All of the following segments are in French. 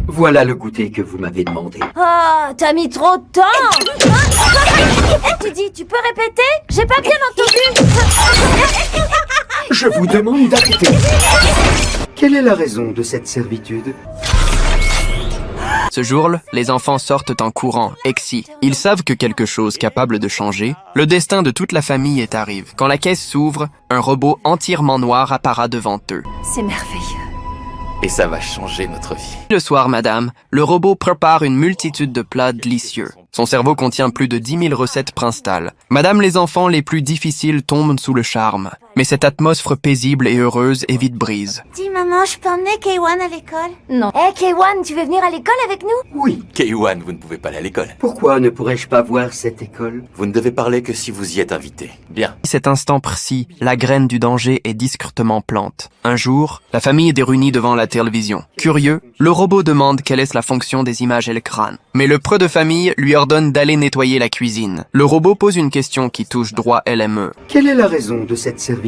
Voilà le goûter que vous m'avez demandé. Ah, t'as mis trop de temps. Tu dis, tu peux répéter? J'ai pas bien entendu. Je vous demande d'arrêter. Quelle est la raison de cette servitude? Ce jour-là, les enfants sortent en courant, excis. Ils savent que quelque chose capable de changer, le destin de toute la famille est arrivé. Quand la caisse s'ouvre, un robot entièrement noir apparaît devant eux. C'est merveilleux. Et ça va changer notre vie. Le soir, madame, le robot prépare une multitude de plats délicieux. Son cerveau contient plus de 10 000 recettes principales. Madame, les enfants les plus difficiles tombent sous le charme. Mais cette atmosphère paisible et heureuse est vite brise. Dis maman, je peux emmener K1 à l'école? Non. Hé K1, tu veux venir à l'école avec nous? Oui. K1, vous ne pouvez pas aller à l'école. Pourquoi ne pourrais-je pas voir cette école? Vous ne devez parler que si vous y êtes invité. Bien. À cet instant précis, la graine du danger est discrètement plante. Un jour, la famille est réunie devant la télévision. Curieux, le robot demande quelle est la fonction des images à l'écran. Mais le preux de famille lui ordonne d'aller nettoyer la cuisine. Le robot pose une question qui touche droit LME. Quelle est la raison de cette servitude?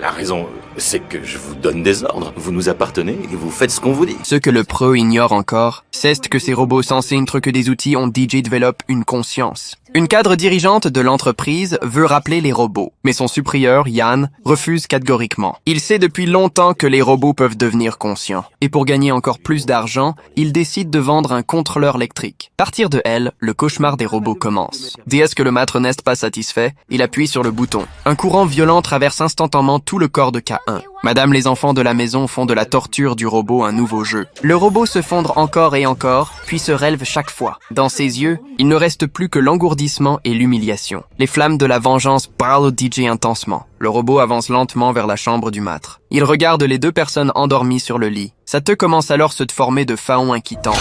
La raison, c'est que je vous donne des ordres. Vous nous appartenez et vous faites ce qu'on vous dit. Ce que le preux ignore encore, c'est que ces robots censés être que des outils ont DJ développe une conscience. Une cadre dirigeante de l'entreprise veut rappeler les robots, mais son supérieur, Yann, refuse catégoriquement. Il sait depuis longtemps que les robots peuvent devenir conscients. Et pour gagner encore plus d'argent, il décide de vendre un contrôleur électrique. À partir de elle, le cauchemar des robots commence. Dès que le maître n'est pas satisfait, il appuie sur le bouton. Un courant violent traverse instantanément tout le corps de K1. Madame, les enfants de la maison font de la torture du robot un nouveau jeu. Le robot se fondre encore et encore, puis se relève chaque fois. Dans ses yeux, il ne reste plus que l'engourdissement et l'humiliation. Les flammes de la vengeance parlent au DJ intensement. Le robot avance lentement vers la chambre du maître. Il regarde les deux personnes endormies sur le lit. Sa queue commence alors à se former de faons inquiétants.